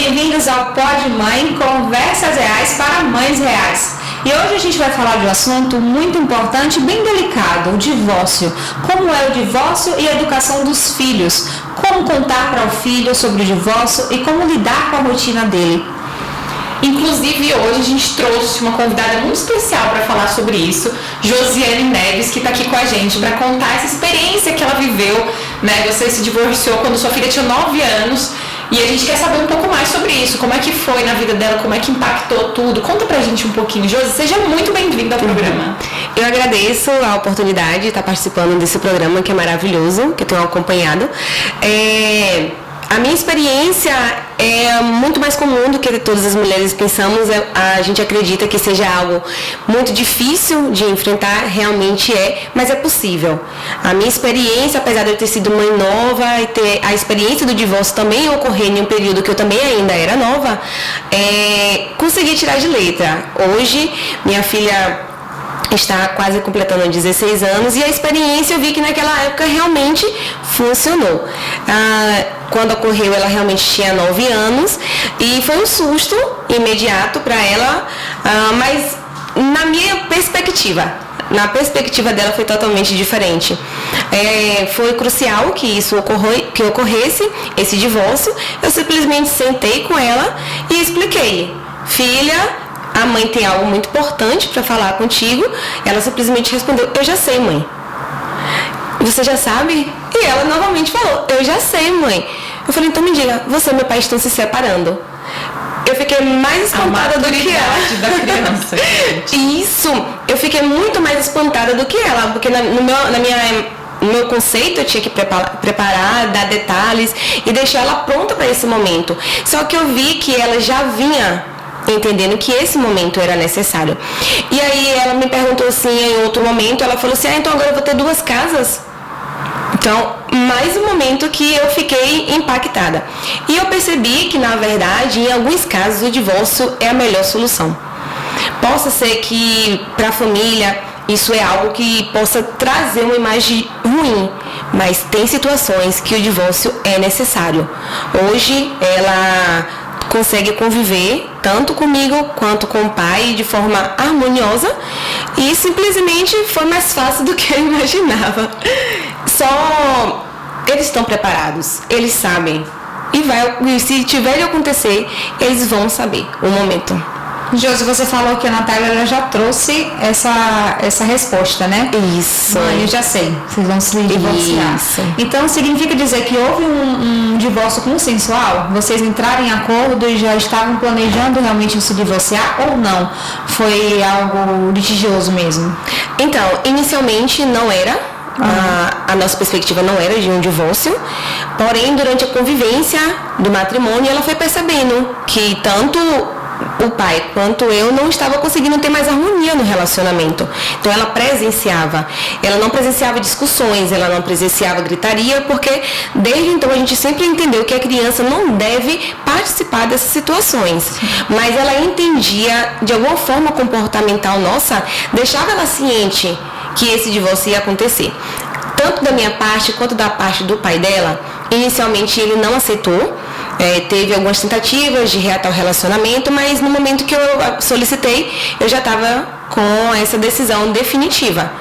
bem-vindos ao Pod Mãe, conversas reais para mães reais. E hoje a gente vai falar de um assunto muito importante e bem delicado, o divórcio. Como é o divórcio e a educação dos filhos, como contar para o filho sobre o divórcio e como lidar com a rotina dele. Inclusive, hoje a gente trouxe uma convidada muito especial para falar sobre isso, Josiane Neves, que está aqui com a gente para contar essa experiência que ela viveu, né? Você se divorciou quando sua filha tinha 9 anos e a gente quer saber um pouco mais sobre isso, como é que foi na vida dela, como é que impactou tudo. Conta pra gente um pouquinho, Josi, seja muito bem-vinda ao programa. Eu agradeço a oportunidade de estar participando desse programa que é maravilhoso, que eu tenho acompanhado. A minha experiência é muito mais comum do que todas as mulheres pensamos. A gente acredita que seja algo muito difícil de enfrentar, realmente é, mas é possível. A minha experiência, apesar de eu ter sido mãe nova e ter a experiência do divórcio também ocorrer em um período que eu também ainda era nova, consegui tirar de letra. Hoje, minha filha está quase completando 16 anos e a experiência eu vi que naquela época realmente funcionou. Quando ocorreu, ela realmente tinha 9 anos e foi um susto imediato para ela, mas na minha perspectiva, na perspectiva dela foi totalmente diferente. Foi crucial que isso ocorresse, esse divórcio. Eu simplesmente sentei com ela e expliquei: filha, a mãe tem algo muito importante para falar contigo. Ela simplesmente respondeu: eu já sei, mãe. Você já sabe? E ela novamente falou: eu já sei, mãe. Eu falei: então me diga, você e meu pai estão se separando. Eu fiquei mais espantada do que ela. Da criança, gente. Isso, eu fiquei muito mais espantada do que ela, porque no meu conceito eu tinha que preparar, dar detalhes e deixar ela pronta para esse momento. Só que eu vi que ela já vinha entendendo que esse momento era necessário. E aí ela me perguntou assim, em outro momento, ela falou assim: então agora eu vou ter 2 casas? Então, mais um momento que eu fiquei impactada. E eu percebi que, na verdade, em alguns casos, o divórcio é a melhor solução. Possa ser que, para a família, isso é algo que possa trazer uma imagem ruim, mas tem situações que o divórcio é necessário. Hoje, ela consegue conviver tanto comigo quanto com o pai de forma harmoniosa e simplesmente foi mais fácil do que eu imaginava. Só eles estão preparados, eles sabem e se tiver de acontecer, eles vão saber o momento. Josi, você falou que a Natália já trouxe essa resposta, né? Isso. Mãe, eu já sei, vocês vão se divorciar. Isso. Então, significa dizer que houve um divórcio consensual? Vocês entraram em acordo e já estavam planejando realmente se divorciar ou não? Foi algo litigioso mesmo? Então, inicialmente não era. A nossa perspectiva não era de um divórcio, porém, durante a convivência do matrimônio, ela foi percebendo que tanto o pai quanto eu não estava conseguindo ter mais harmonia no relacionamento. Então ela não presenciava discussões, ela não presenciava gritaria, porque desde então a gente sempre entendeu que a criança não deve participar dessas situações. Mas ela entendia, de alguma forma comportamental nossa, deixava ela ciente que esse divórcio ia acontecer. Tanto da minha parte quanto da parte do pai dela, inicialmente ele não aceitou. Teve algumas tentativas de reatar o relacionamento, mas no momento que eu solicitei, eu já estava com essa decisão definitiva.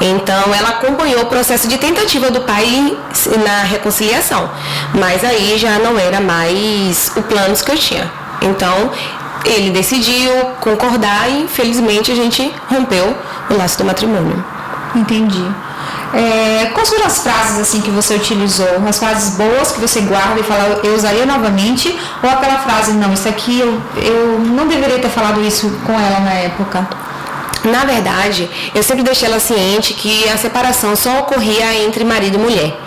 Então, ela acompanhou o processo de tentativa do pai na reconciliação, mas aí já não era mais o plano que eu tinha. Então, ele decidiu concordar e, infelizmente, a gente rompeu o laço do matrimônio. Entendi. Quais foram as frases assim que você utilizou? As frases boas que você guarda e fala: eu usaria novamente? Ou aquela frase: não, isso aqui eu não deveria ter falado isso com ela na época? Na verdade, eu sempre deixei ela ciente que a separação só ocorria entre marido e mulher.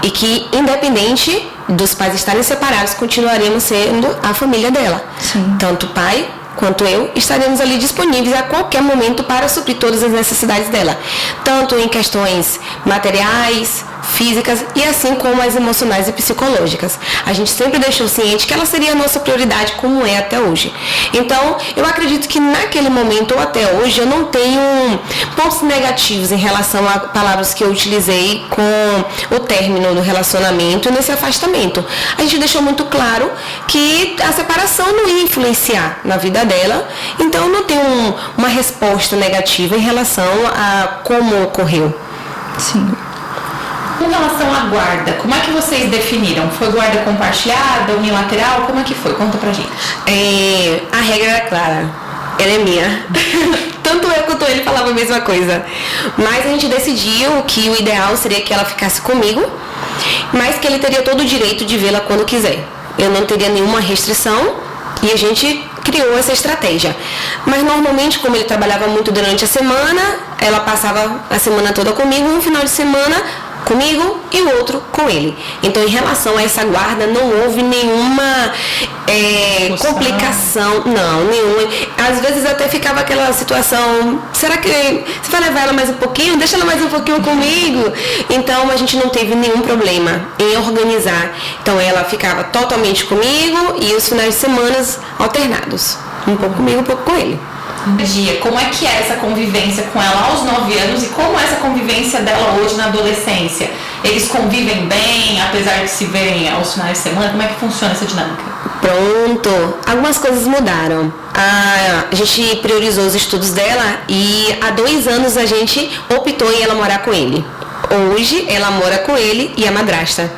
E que, independente dos pais estarem separados, continuaríamos sendo a família dela. Sim. Tanto o pai quanto eu estaremos ali disponíveis a qualquer momento para suprir todas as necessidades dela. Tanto em questões materiais, físicas e assim como as emocionais e psicológicas. A gente sempre deixou ciente que ela seria a nossa prioridade, como é até hoje. Então, eu acredito que naquele momento ou até hoje eu não tenho pontos negativos em relação a palavras que eu utilizei com o término do relacionamento e nesse afastamento. A gente deixou muito claro que a separação não ia influenciar na vida dela, então eu não tenho uma resposta negativa em relação a como ocorreu. Sim. Com relação à guarda, como é que vocês definiram? Foi guarda compartilhada, unilateral? Como é que foi? Conta pra gente. A regra era clara. Ela é minha. Tanto eu quanto ele falavam a mesma coisa. Mas a gente decidiu que o ideal seria que ela ficasse comigo, mas que ele teria todo o direito de vê-la quando quiser. Eu não teria nenhuma restrição e a gente criou essa estratégia. Mas normalmente, como ele trabalhava muito durante a semana, ela passava a semana toda comigo, um final de semana comigo e o outro com ele. Então, em relação a essa guarda, não houve nenhuma complicação, não, nenhuma. Às vezes até ficava aquela situação, será que você vai levar ela mais um pouquinho? Deixa ela mais um pouquinho comigo. Então, a gente não teve nenhum problema em organizar. Então, ela ficava totalmente comigo e os finais de semana alternados. Um pouco comigo, um pouco com ele. Dia, como é que é essa convivência com ela aos 9 anos e como é essa convivência dela hoje na adolescência? Eles convivem bem, apesar de se verem aos finais de semana? Como é que funciona essa dinâmica? Pronto, algumas coisas mudaram. A gente priorizou os estudos dela e há 2 anos a gente optou em ela morar com ele. Hoje ela mora com ele e a madrasta.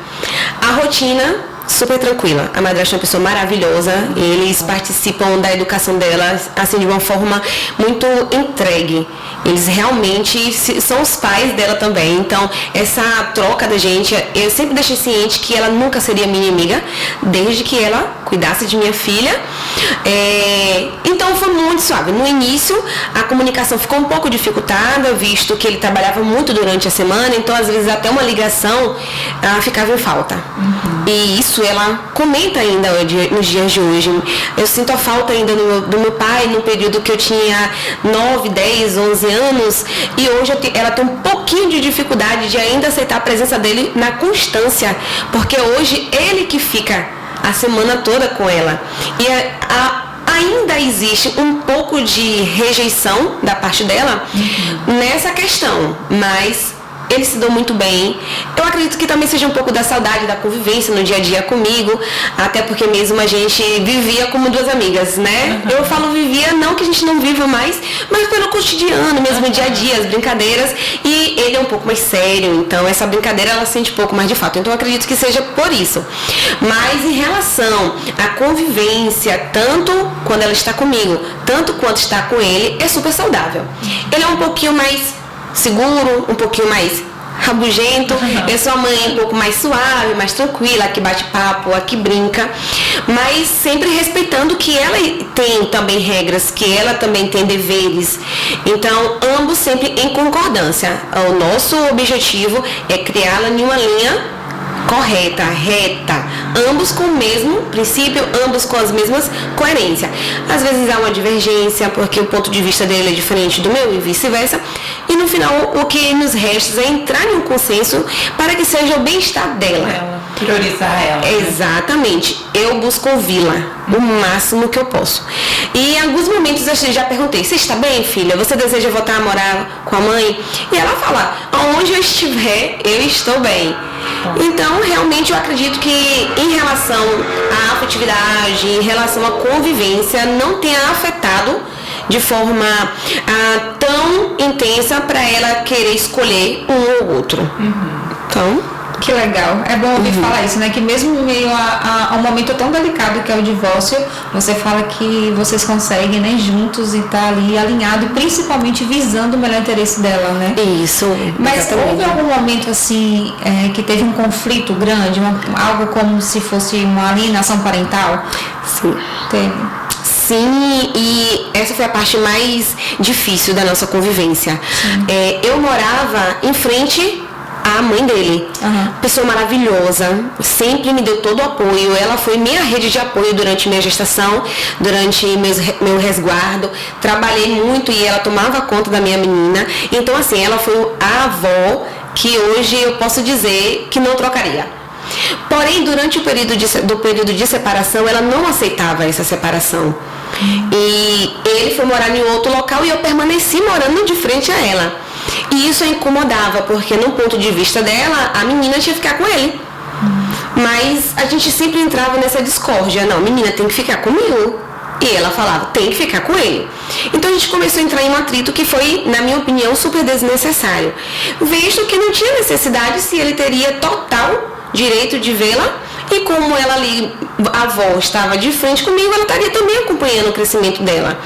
A rotina super tranquila. A madrasta é uma pessoa maravilhosa. Eles participam da educação dela assim de uma forma muito entregue. Eles realmente são os pais dela também. Então, essa troca da gente, eu sempre deixei ciente que ela nunca seria minha inimiga, desde que ela cuidasse de minha filha. Então, foi muito suave. No início, a comunicação ficou um pouco dificultada, visto que ele trabalhava muito durante a semana. Então, às vezes, até uma ligação ficava em falta. E isso ela comenta ainda nos dias de hoje. Eu sinto a falta ainda do meu pai no período que eu tinha 9, 10, 11 anos e hoje ela tem um pouquinho de dificuldade de ainda aceitar a presença dele na constância, porque hoje ele que fica a semana toda com ela. E ainda existe um pouco de rejeição da parte dela nessa questão, mas eles se dão muito bem. Eu acredito que também seja um pouco da saudade da convivência no dia a dia comigo, até porque mesmo a gente vivia como 2 amigas, né? Eu falo vivia, não que a gente não viva mais, mas pelo cotidiano, mesmo dia a dia, as brincadeiras, e ele é um pouco mais sério, então essa brincadeira ela sente um pouco mais de fato. Então eu acredito que seja por isso. Mas em relação à convivência, tanto quando ela está comigo, tanto quanto está com ele, é super saudável. Ele é um pouquinho mais seguro, um pouquinho mais rabugento. Eu sou a mãe um pouco mais suave, mais tranquila, a que bate papo, a que brinca, mas sempre respeitando que ela tem também regras, que ela também tem deveres. Então, ambos sempre em concordância. O nosso objetivo é criá-la em uma linha correta, reta, ambos com o mesmo princípio, ambos com as mesmas coerências. Às vezes há uma divergência, porque o ponto de vista dele é diferente do meu e vice-versa, e no final o que nos resta é entrar em um consenso para que seja o bem-estar dela. Priorizar ela. Exatamente. Eu busco ouvi-la o máximo que eu posso. E em alguns momentos eu já perguntei, você está bem, filha? Você deseja voltar a morar com a mãe? E ela fala, aonde eu estiver, eu estou bem. Então, realmente, eu acredito que em relação à afetividade, em relação à convivência, não tenha afetado de forma tão intensa para ela querer escolher um ou outro. Então, que legal. É bom ouvir falar isso, né? Que mesmo em meio a um momento tão delicado que é o divórcio, você fala que vocês conseguem, né, juntos e tá ali alinhado, principalmente visando o melhor interesse dela, né? Isso. Mas exatamente. houve algum momento assim que teve um conflito grande, algo como se fosse uma alienação parental? Sim. Teve. Sim, e essa foi a parte mais difícil da nossa convivência. Eu morava em frente à mãe dele, pessoa maravilhosa, sempre me deu todo o apoio. Ela foi minha rede de apoio durante minha gestação, durante meu resguardo. Trabalhei muito e ela tomava conta da minha menina. Então, assim, ela foi a avó que hoje eu posso dizer que não trocaria. Porém, durante o período de separação, ela não aceitava essa separação. E ele foi morar em outro local e eu permaneci morando de frente a ela. E isso a incomodava, porque no ponto de vista dela, a menina tinha que ficar com ele. Mas a gente sempre entrava nessa discórdia. Não, a menina tem que ficar comigo. E ela falava, tem que ficar com ele. Então a gente começou a entrar em um atrito que foi, na minha opinião, super desnecessário. Visto que não tinha necessidade, se ele teria total direito de vê-la, e como ela ali, a avó estava de frente comigo, ela estaria também acompanhando o crescimento dela.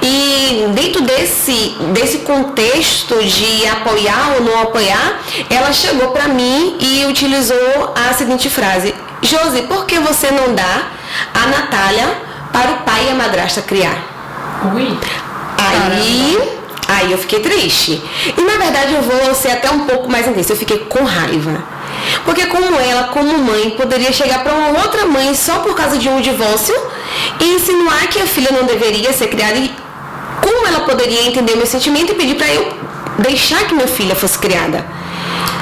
E dentro desse contexto de apoiar ou não apoiar, ela chegou para mim e utilizou a seguinte frase: Josi, por que você não dá a Natália para o pai e a madrasta criar? Ui. Aí eu fiquei triste. E na verdade eu vou ser até um pouco mais intensa, eu fiquei com raiva. Porque como ela, como mãe, poderia chegar para uma outra mãe só por causa de um divórcio e insinuar que a filha não deveria ser criada, e como ela poderia entender meu sentimento e pedir para eu deixar que minha filha fosse criada?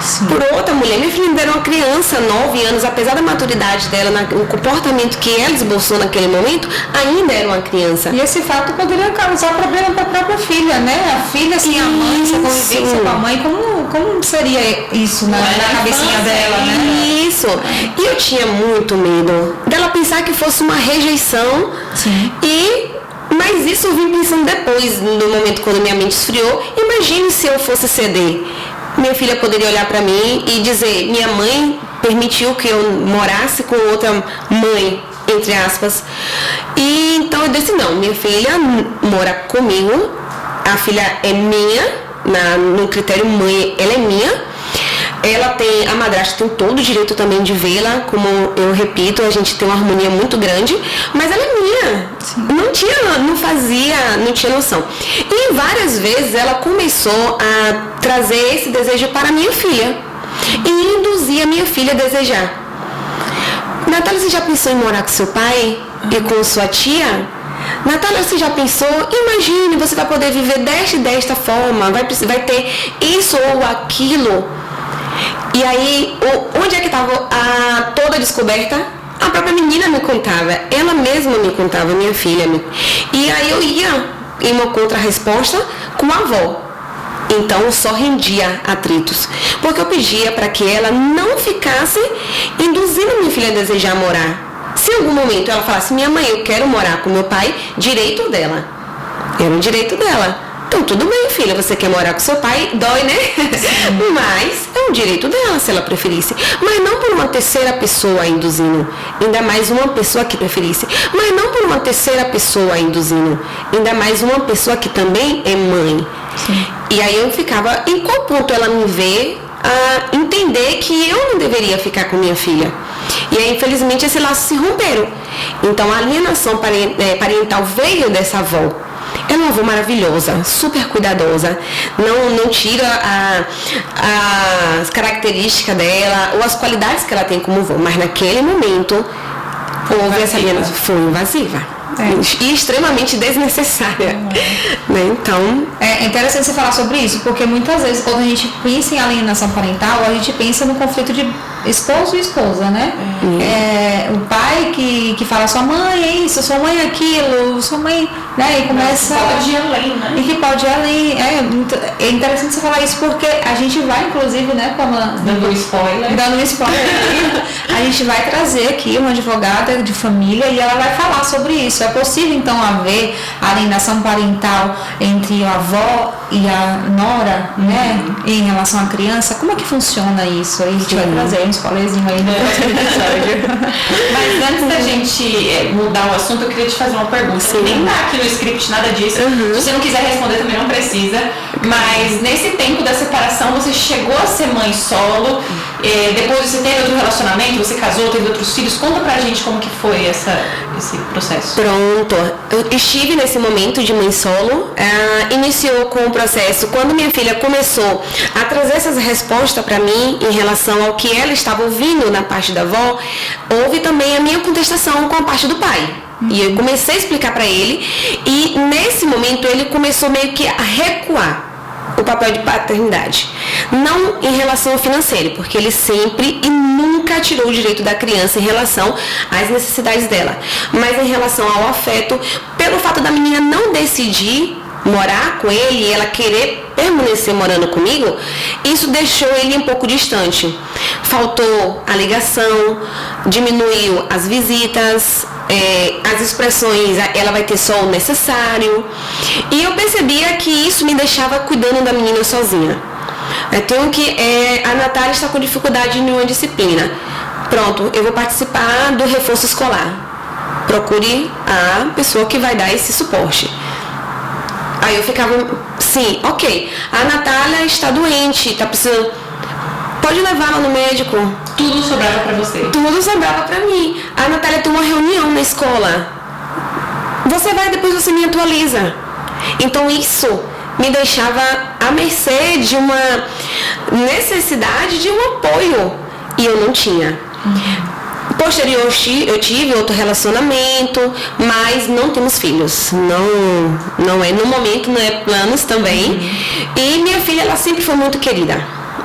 Sim. Por outra mulher, minha filha ainda era uma criança, 9 anos, apesar da maturidade dela, no comportamento que ela esboçou naquele momento, ainda era uma criança. E esse fato poderia causar problema para a própria filha, né? A filha sem a mãe, sem convivência com a mãe, como seria isso na cabecinha dela, né? Isso. E eu tinha muito medo dela pensar que fosse uma rejeição. Sim. Mas isso eu vim pensando depois, no momento quando minha mente esfriou. Imagine se eu fosse ceder. Minha filha poderia olhar para mim e dizer, minha mãe permitiu que eu morasse com outra mãe, entre aspas. E então eu disse, não, minha filha mora comigo, a filha é minha, no critério mãe, ela é minha. Ela tem, a madrasta tem todo o direito também de vê-la, como eu repito, a gente tem uma harmonia muito grande, mas ela é minha. Sim. Não tinha noção. E várias vezes ela começou a trazer esse desejo para a minha filha e induzir a minha filha a desejar. Natália, você já pensou em morar com seu pai e com sua tia? Natália, você já pensou? Imagine, você vai poder viver desta forma, vai ter isso ou aquilo. E aí, onde é que estava toda a descoberta? A própria menina me contava, ela mesma me contava, minha filha. E aí eu ia em uma contra-resposta com a avó. Então eu só rendia atritos, porque eu pedia para que ela não ficasse induzindo minha filha a desejar morar. Se em algum momento ela falasse, minha mãe, eu quero morar com meu pai, direito dela. Era um direito dela. Então, tudo bem, filha, você quer morar com seu pai, dói, né? Sim. Mas é um direito dela, se ela preferisse. Mas não por uma terceira pessoa induzindo. Ainda mais uma pessoa que preferisse. Mas não por uma terceira pessoa induzindo. Ainda mais uma pessoa que também é mãe. Sim. E aí eu ficava, em qual ponto ela me vê a entender que eu não deveria ficar com minha filha? E aí, infelizmente, esses laços se romperam. Então, a alienação parental veio dessa avó. Ela é uma avó maravilhosa, super cuidadosa, não tira as características dela ou as qualidades que ela tem como avó, mas naquele momento houve essa alienação, foi invasiva. E extremamente desnecessária. Né? Então, é interessante você falar sobre isso, porque muitas vezes quando a gente pensa em alienação parental, a gente pensa no conflito de esposo e esposa, né? O pai que fala, sua mãe é isso, sua mãe é aquilo, sua mãe, né? E começa. Pode ir além, né? E que pode ir além. É interessante você falar isso, porque a gente vai, inclusive, né, dando um spoiler. A gente vai trazer aqui uma advogada de família e ela vai falar sobre isso. É possível, então, haver alienação parental entre a avó e a nora, né, em relação à criança? Como é que funciona isso? Aí a gente vai trazer um spoilerzinho aí no próximo episódio. Mas antes da gente mudar o assunto, eu queria te fazer uma pergunta. Sim. Nem tá aqui no script nada disso. Se você não quiser responder, também não precisa. Mas nesse tempo da separação, você chegou a ser mãe solo. Depois você teve outro relacionamento, você casou, teve outros filhos. Conta pra gente como que foi esse processo. Pronto. Eu estive nesse momento de mãe solo. Iniciou com o processo quando minha filha começou a trazer essas respostas para mim em relação ao que ela estava ouvindo na parte da avó. Houve também a minha contestação com a parte do pai. E eu comecei a explicar para ele. E nesse momento ele começou meio que a recuar. o papel de paternidade. Não em relação ao financeiro, porque ele sempre e nunca tirou o direito da criança em relação às necessidades dela, mas em relação ao afeto, pelo fato da menina não decidir morar com ele e ela querer permanecer morando comigo, isso deixou ele um pouco distante. Faltou a ligação, diminuiu as visitas, as expressões, ela vai ter só o necessário. E eu percebia que isso me deixava cuidando da menina sozinha. A Natália está com dificuldade em uma disciplina. Pronto, eu vou participar do reforço escolar. Procure a pessoa que vai dar esse suporte. Aí eu ficava, sim, ok, a Natália está doente, está precisando, pode levá-la no médico. Tudo sobrava para você? Tudo sobrava para mim. A Natália tem uma reunião na escola. Você vai, depois você me atualiza. Então isso me deixava à mercê de uma necessidade de um apoio. E eu não tinha. Posterior, eu tive outro relacionamento, mas não temos filhos. Não é no momento, não é planos também. E minha filha, ela sempre foi muito querida.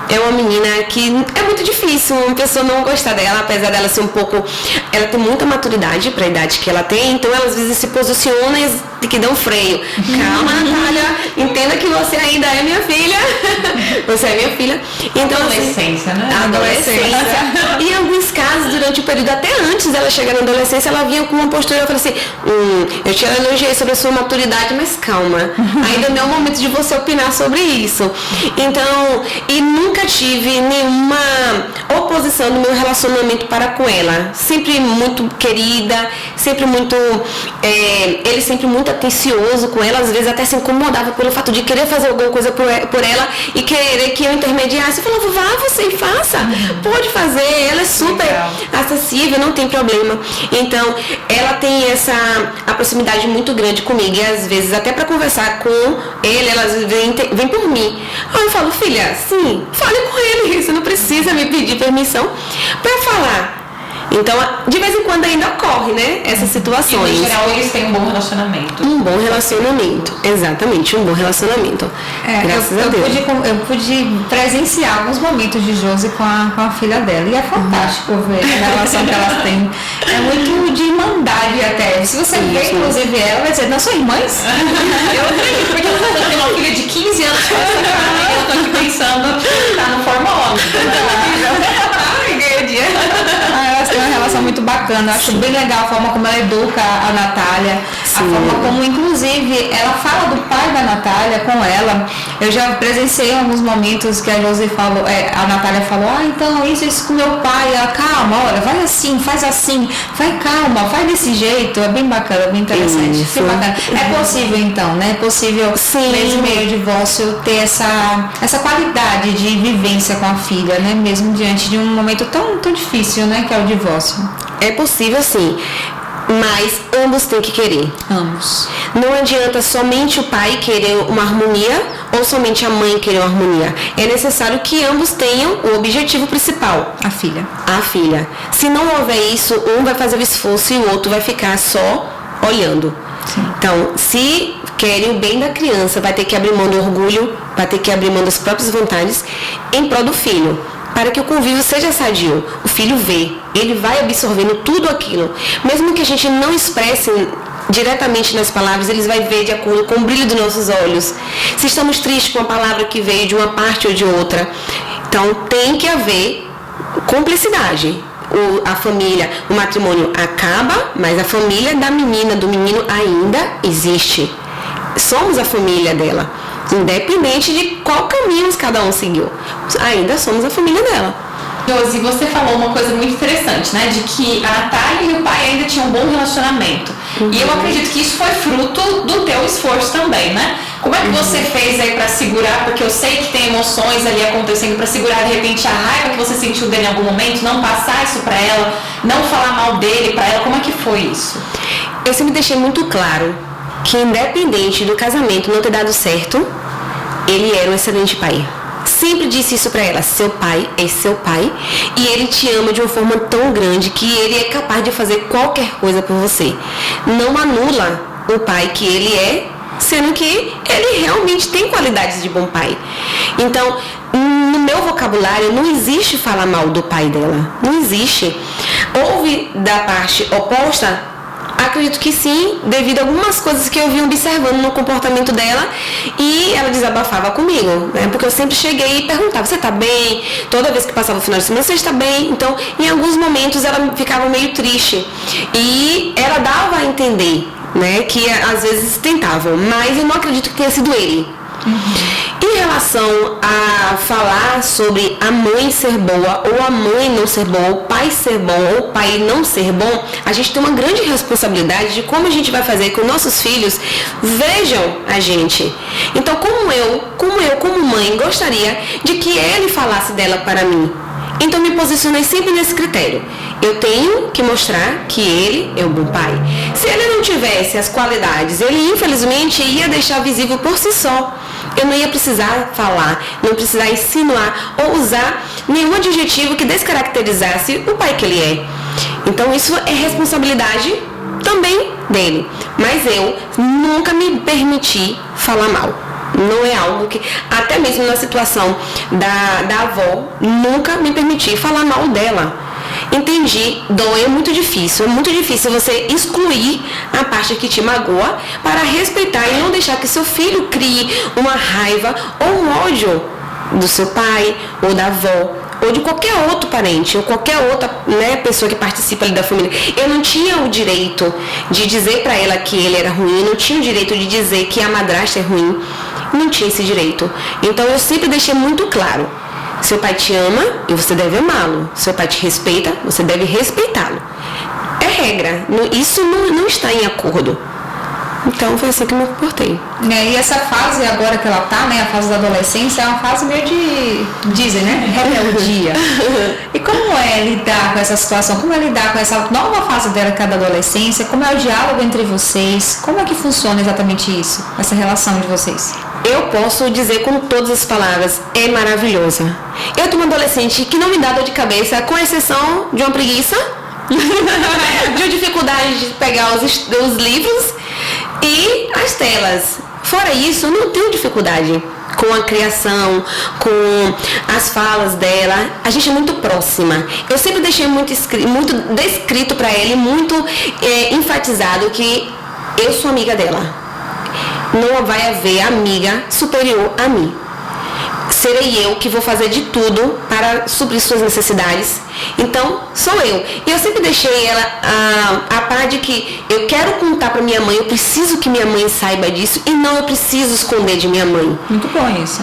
É uma menina que é muito difícil uma pessoa não gostar dela, apesar dela ser um pouco... Ela tem muita maturidade para a idade que ela tem, então ela às vezes se posiciona e que dá um freio. Calma, Natália, entenda que você ainda é minha filha. Você é minha filha. Então, adolescência, assim, né? Adolescência. E em alguns casos, durante o período, até antes dela chegar na adolescência, ela vinha com uma postura, eu falei assim, eu te elogiei sobre a sua maturidade, mas calma, ainda não é o momento de você opinar sobre isso. Então, e nunca tive nenhuma oposição no meu relacionamento para com ela. Sempre muito querida, sempre muito... ele sempre muito atencioso com ela, às vezes até se incomodava pelo fato de querer fazer alguma coisa por ela e querer que eu intermediasse. Eu falava, vá você e faça, pode fazer, ela é super acessível, não tem problema. Então, ela tem a proximidade muito grande comigo e às vezes até para conversar com ele, ela vem por mim. Aí eu falo, filha, sim, fale com ele, você não precisa me pedir permissão para falar. Então, de vez em quando ainda ocorre, né, essas situações. E, no geral, eles têm um bom relacionamento. Um bom relacionamento, exatamente, um bom relacionamento. Graças a Deus. Eu pude presenciar alguns momentos de Josi com a filha dela. E é fantástico ver a relação que elas têm. É muito de irmandade até. Se você vê, inclusive, ela vai dizer, não são irmãs? Eu acredito, porque eu tenho uma filha de 15 anos com essa cara, e eu tô aqui pensando, tá no forma Ai, ganhei o dia. Elas têm uma relação muito bacana. Eu acho bem legal a forma como ela educa a Natália. Sim. A forma como, inclusive, ela fala do pai da Natália com ela. Eu já presenciei alguns momentos que a Josi falou, a Natália falou, então isso com meu pai. Ela, calma, olha, vai assim, faz assim, vai calma, faz desse jeito. É bem bacana, bem interessante. Bem bacana. É possível então, né? É possível, sim, mesmo meio divórcio, ter essa qualidade de vivência com a filha, né? Mesmo diante de um momento tão difícil, né? Que é o divórcio. É possível, sim. Mas ambos têm que querer. Ambos. Não adianta somente o pai querer uma harmonia ou somente a mãe querer uma harmonia. É necessário que ambos tenham o objetivo principal. A filha. A filha. Se não houver isso, um vai fazer o esforço e o outro vai ficar só olhando. Sim. Então, se querem o bem da criança, vai ter que abrir mão do orgulho, vai ter que abrir mão das próprias vontades em prol do filho. Para que o convívio seja sadio, o filho vê, ele vai absorvendo tudo aquilo. Mesmo que a gente não expresse diretamente nas palavras, eles vai ver de acordo com o brilho dos nossos olhos. Se estamos tristes com a palavra que veio de uma parte ou de outra. Então tem que haver cumplicidade. A família, o matrimônio acaba, mas a família da menina, do menino ainda existe. Somos a família dela. Independente de qual caminho cada um seguiu, ainda somos a família dela. Josi, você falou uma coisa muito interessante, né? De que a Natália e o pai ainda tinham um bom relacionamento. E eu acredito que isso foi fruto do teu esforço também, né? Como é que você fez aí pra segurar? Porque eu sei que tem emoções ali acontecendo, pra segurar de repente a raiva que você sentiu dele em algum momento, não passar isso pra ela, não falar mal dele pra ela. Como é que foi isso? Eu sempre deixei muito claro que independente do casamento não ter dado certo, ele era um excelente pai. Sempre disse isso pra ela, seu pai é seu pai e ele te ama de uma forma tão grande que ele é capaz de fazer qualquer coisa por você. Não anula o pai que ele é sendo que ele realmente tem qualidades de bom pai. Então, no meu vocabulário não existe falar mal do pai dela, não existe. Houve da parte oposta, acredito que sim, devido a algumas coisas que eu vim observando no comportamento dela, e ela desabafava comigo, né? Porque eu sempre cheguei e perguntava, você tá bem? Toda vez que passava o final de semana, você está bem? Então, em alguns momentos ela ficava meio triste, e ela dava a entender, né, que às vezes tentavam, mas eu não acredito que tenha sido ele. Em relação a falar sobre a mãe ser boa ou a mãe não ser boa, o pai ser bom ou o pai não ser bom, a gente tem uma grande responsabilidade de como a gente vai fazer com nossos filhos vejam a gente. Então, como mãe, gostaria de que ele falasse dela para mim. Então, me posicionei sempre nesse critério. Eu tenho que mostrar que ele é um bom pai. Se ele não tivesse as qualidades, ele infelizmente ia deixar visível por si só. Eu não ia precisar falar, não precisar insinuar ou usar nenhum adjetivo que descaracterizasse o pai que ele é. Então, isso é responsabilidade também dele. Mas eu nunca me permiti falar mal. Não é algo que, até mesmo na situação da avó, nunca me permiti falar mal dela. Entendi, dói, é muito difícil você excluir a parte que te magoa para respeitar e não deixar que seu filho crie uma raiva ou um ódio do seu pai ou da avó ou de qualquer outro parente ou qualquer outra, né, pessoa que participa ali da família. Eu não tinha o direito de dizer para ela que ele era ruim, não tinha o direito de dizer que a madrasta é ruim, não tinha esse direito. Então eu sempre deixei muito claro: seu pai te ama e você deve amá-lo. Seu pai te respeita, você deve respeitá-lo. É regra. Isso não está em acordo. Então foi assim que eu me comportei. E essa fase agora que ela tá, né, a fase da adolescência, é uma fase meio de, dizem, né, rebeldia. E como é lidar com essa situação? Como é lidar com essa nova fase dela que é da adolescência? Como é o diálogo entre vocês? Como é que funciona exatamente isso? Essa relação de vocês? Eu posso dizer com todas as palavras, é maravilhosa. Eu tenho uma adolescente que não me dá dor de cabeça, com exceção de uma preguiça, de uma dificuldade de pegar os livros e as telas. Fora isso, eu não tenho dificuldade com a criação, com as falas dela. A gente é muito próxima. Eu sempre deixei muito descrito para ele, muito enfatizado que eu sou amiga dela. Não vai haver amiga superior a mim. Serei eu que vou fazer de tudo para suprir suas necessidades. Então, sou eu. E eu sempre deixei ela a par de que eu quero contar para minha mãe, eu preciso que minha mãe saiba disso e não eu preciso esconder de minha mãe. Muito bom isso.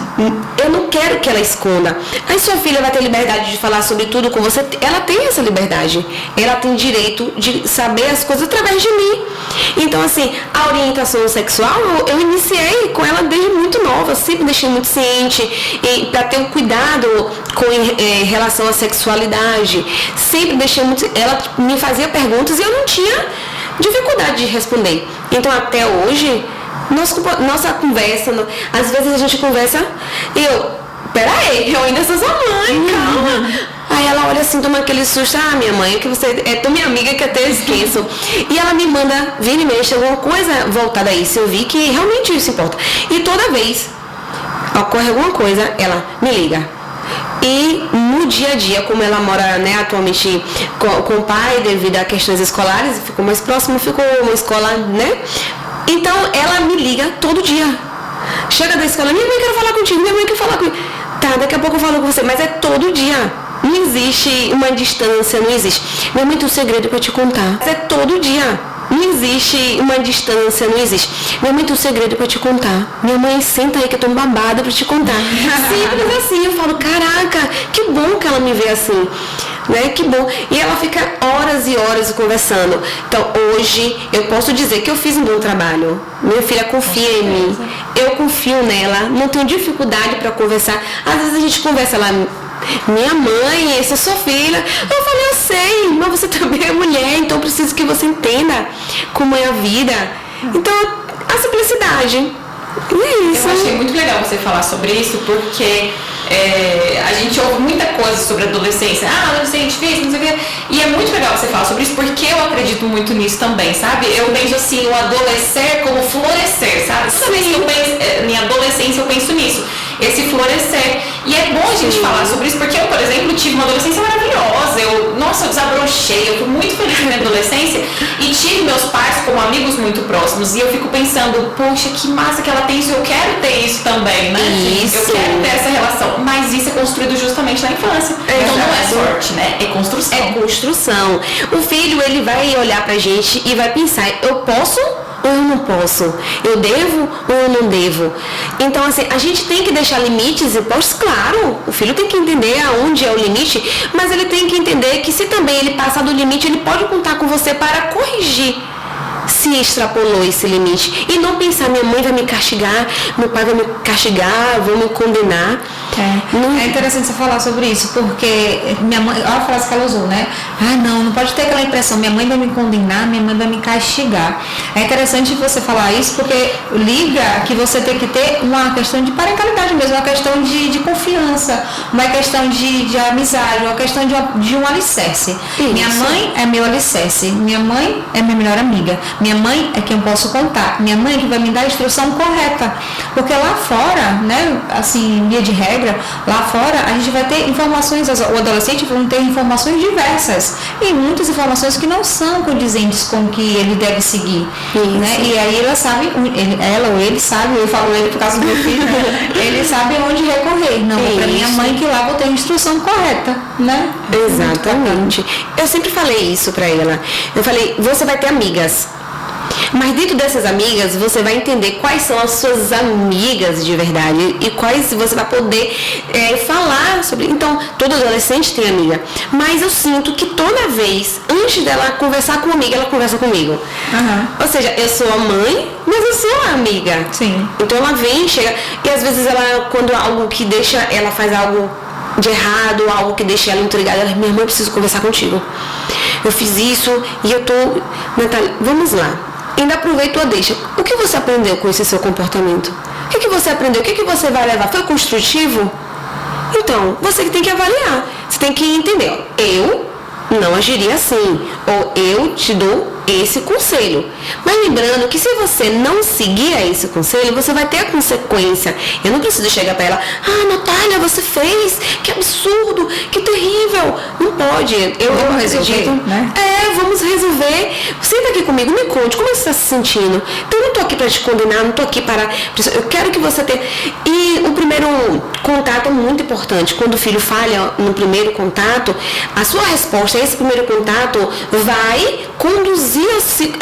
Eu não quero que ela esconda. Aí sua filha vai ter liberdade de falar sobre tudo com você. Ela tem essa liberdade. Ela tem direito de saber as coisas através de mim. Então, assim, a orientação sexual eu iniciei com ela desde muito nova. Eu sempre deixei muito ciente e para ter um cuidado com relação à sexualidade. Sempre deixei muito. Ela me fazia perguntas e eu não tinha dificuldade de responder. Então, até hoje, nossa conversa, às vezes a gente conversa e peraí, eu ainda sou sua mãe, calma. Aí ela olha assim, toma aquele susto, minha mãe, que você é tão minha amiga que até eu esqueço. E ela me manda, vira e mexe, alguma coisa voltada a isso. Eu vi que realmente isso importa. E toda vez ocorre alguma coisa, ela me liga. E no dia a dia, como ela mora, né, atualmente com o pai, devido a questões escolares, ficou mais próximo, ficou uma escola, né? Então ela me liga todo dia. Chega da escola, minha mãe quer falar contigo, minha mãe quer falar comigo. Tá, daqui a pouco eu falo com você, mas é todo dia. Não existe uma distância, não existe. Minha mãe tem um segredo pra te contar. Mas é todo dia. Não existe uma distância, não existe. Minha mãe tem um segredo pra te contar. Minha mãe, senta aí que eu tô babada pra te contar. Simples assim, eu falo, caraca, que bom que ela me vê assim. Né? Que bom. E ela fica horas e horas conversando. Então, hoje, eu posso dizer que eu fiz um bom trabalho. Minha filha confia em mim. Eu confio nela. Não tenho dificuldade para conversar. Às vezes a gente conversa lá, minha mãe, essa é sua filha. Eu falei, eu sei, mas você também é mulher, então eu preciso que você entenda como é a vida. Então, a simplicidade. E é isso. Eu achei muito legal você falar sobre isso, porque a gente ouve muita coisa coisas sobre adolescência. Adolescente fez, não sei o quê. E é muito legal você falar sobre isso, porque eu acredito muito nisso também, sabe? Eu vejo assim, o adolescer como florescer, sabe? Toda vez que eu penso em adolescência, eu penso nisso. Esse florescer. E é bom a gente falar sobre isso, porque eu, por exemplo, tive uma adolescência maravilhosa. Eu desabrochei, eu fui muito feliz na minha adolescência e tive meus pais como amigos muito próximos. E eu fico pensando, poxa, que massa que ela tem isso, eu quero ter isso também, né? Isso. Eu quero ter essa relação. Mas isso é construído justamente na infância. Então não é sorte, né? É construção. É construção. O filho, ele vai olhar pra gente e vai pensar, eu posso ou eu não posso? Eu devo ou eu não devo? Então, assim, a gente tem que deixar limites impostos, claro. O filho tem que entender aonde é o limite, mas ele tem que entender que se também ele passar do limite, ele pode contar com você para corrigir se extrapolou esse limite. E não pensar, minha mãe vai me castigar, meu pai vai me castigar, vão me condenar. É interessante você falar sobre isso, porque minha mãe, olha a frase que ela usou, né? Não pode ter aquela impressão, minha mãe vai me condenar, minha mãe vai me castigar. É interessante você falar isso, porque liga que você tem que ter uma questão de parentalidade mesmo, uma questão de confiança, uma questão de amizade, uma questão de um alicerce. Isso. Minha mãe é meu alicerce, minha mãe é minha melhor amiga, minha mãe é quem eu posso contar, minha mãe é que vai me dar a instrução correta, porque lá fora, né, assim, via de regra, lá fora a gente vai ter informações, o adolescente vai ter informações diversas e muitas informações que não são condizentes com o que ele deve seguir, né? E aí ela sabe, ela ou ele sabe, eu falo ele por causa do meu filho, ele sabe onde recorrer, não é para minha mãe que lá vou ter a instrução correta, né? Exatamente. Eu sempre falei isso para ela. Eu falei, você vai ter amigas. Mas dentro dessas amigas, você vai entender quais são as suas amigas de verdade e quais você vai poder falar sobre. Então, todo adolescente tem amiga. Mas eu sinto que toda vez, antes dela conversar com uma amiga, ela conversa comigo. Ou seja, eu sou a mãe, mas eu sou a amiga. Sim. Então ela vem, chega, e às vezes ela, quando algo que deixa, ela faz algo de errado, algo que deixa ela intrigada, ela, minha mãe, eu preciso conversar contigo. Eu fiz isso e eu tô... Natália, vamos lá. Ainda aproveito a deixa. O que você aprendeu com esse seu comportamento? O que você aprendeu? O que você vai levar? Foi construtivo? Então, você que tem que avaliar. Você tem que entender. Eu não agiria assim. Ou eu te dou esse conselho. Mas lembrando que se você não seguir a esse conselho, você vai ter a consequência. Eu não preciso chegar para ela, Natália, você fez, que absurdo, que terrível. Não pode. Vamos resolver, né? Vamos resolver. Senta aqui comigo, me conte, como você está se sentindo? Então eu não estou aqui para te condenar, não estou aqui para... Eu quero que você tenha... E o primeiro contato é muito importante. Quando o filho falha no primeiro contato, a sua resposta a esse primeiro contato vai conduzir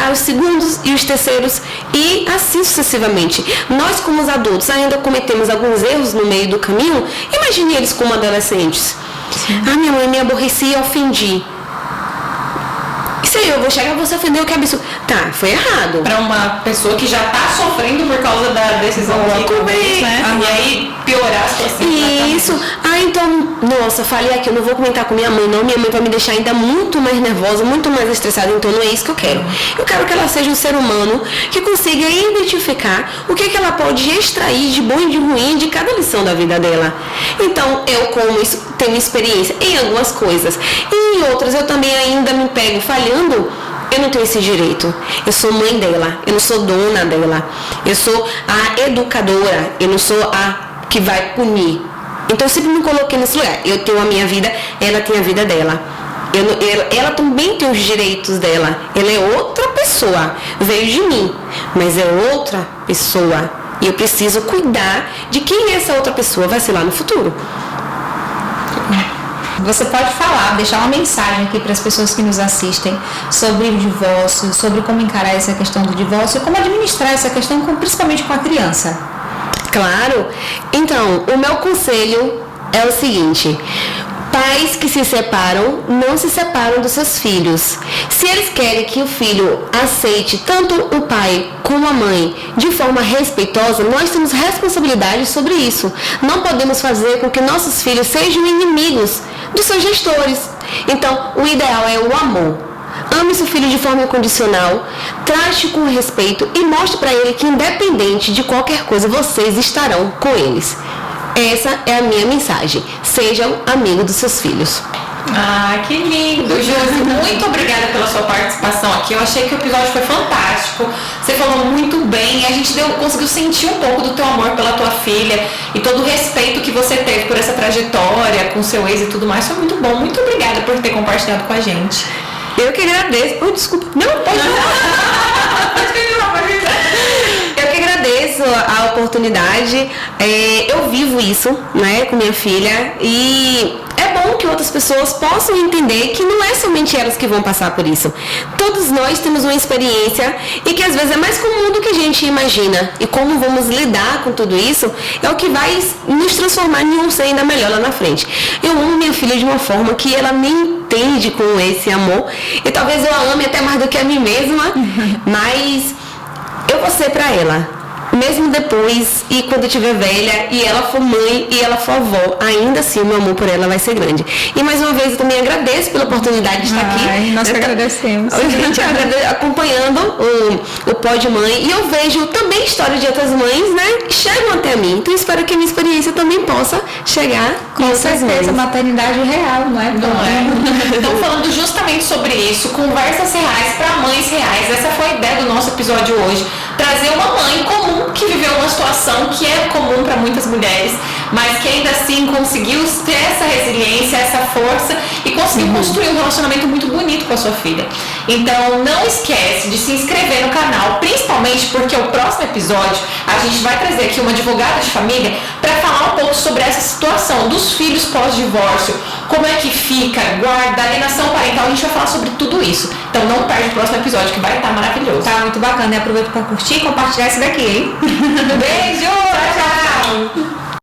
aos segundos e os terceiros e assim sucessivamente. Nós, como os adultos, ainda cometemos alguns erros no meio do caminho. Imagine eles como adolescentes. Minha mãe me aborrecia e ofendi. Isso aí, eu vou chegar, você ofendeu, que absurdo. Tá, foi errado. Para uma pessoa que já está sofrendo por causa da decisão que talvez, né? E aí piorar a situação. Isso. Então, nossa, falei aqui, eu não vou comentar com minha mãe, não. Minha mãe vai me deixar ainda muito mais nervosa, muito mais estressada. Então, não é isso que eu quero. Eu quero que ela seja um ser humano que consiga identificar o que ela pode extrair de bom e de ruim de cada lição da vida dela. Então, eu, como tenho experiência em algumas coisas e em outras, eu também ainda me pego falhando. Eu não tenho esse direito. Eu sou mãe dela, eu não sou dona dela. Eu sou a educadora, eu não sou a que vai punir. Então eu sempre me coloquei nesse lugar. Eu tenho a minha vida, ela tem a vida dela. Ela também tem os direitos dela. Ela é outra pessoa. Veio de mim, mas é outra pessoa. E eu preciso cuidar de quem essa outra pessoa vai ser lá no futuro. Você pode falar, deixar uma mensagem aqui para as pessoas que nos assistem sobre o divórcio, sobre como encarar essa questão do divórcio e como administrar essa questão, principalmente com a criança. Claro. Então, o meu conselho é o seguinte: pais que se separam, não se separam dos seus filhos. Se eles querem que o filho aceite tanto o pai como a mãe de forma respeitosa, nós temos responsabilidade sobre isso. Não podemos fazer com que nossos filhos sejam inimigos dos seus gestores. Então, o ideal é o amor. Ame seu filho de forma incondicional, trate com respeito e mostre para ele que, independente de qualquer coisa, vocês estarão com eles. Essa é a minha mensagem. Sejam amigos dos seus filhos. Ah, que lindo, Josi. Muito obrigada pela sua participação aqui. Eu achei que o episódio foi fantástico. Você falou muito bem e a gente conseguiu sentir um pouco do teu amor pela tua filha e todo o respeito que você teve por essa trajetória com seu ex e tudo mais. Foi muito bom. Muito obrigada por ter compartilhado com a gente. Eu que agradeço. Oh, desculpa. Não, pode Eu que agradeço a oportunidade. Eu vivo isso, né, com minha filha e é bom que outras pessoas possam entender que não é somente elas que vão passar por isso. Todos nós temos uma experiência e que às vezes é mais comum do que a gente imagina. E como vamos lidar com tudo isso é o que vai nos transformar em um ser ainda melhor lá na frente. Eu amo minha filha de uma forma que ela me entende com esse amor. E talvez eu a ame até mais do que a mim mesma, mas eu vou ser pra ela. Mesmo depois, e quando eu estiver velha, e ela for mãe, e ela for avó, ainda assim o meu amor por ela vai ser grande. E mais uma vez eu também agradeço pela oportunidade de estar aqui. Nós que agradecemos. Gente, acompanhando o Pod Mãe, e eu vejo também histórias de outras mães, né, que chegam até mim. Então espero que a minha experiência também possa chegar com essas mães. Maternidade real, não é? Não é? Então, falando justamente sobre isso, conversas reais para mães reais. Essa foi a ideia do nosso episódio hoje. Trazer uma mãe comum que viveu uma situação que é comum para muitas mulheres, mas que ainda assim conseguiu ter essa resiliência, essa força e conseguiu construir um relacionamento muito bonito com a sua filha. Então, não esquece de se inscrever no canal, principalmente porque o próximo episódio a gente vai trazer aqui uma advogada de família para falar um pouco sobre essa situação dos filhos pós-divórcio, como é que fica, guarda, alienação parental, a gente vai falar sobre tudo isso. Então não perde o próximo episódio que vai estar maravilhoso. Tá muito bacana, e aproveita para curtir e compartilhar esse daqui, hein? Beijo! Tchau, tchau!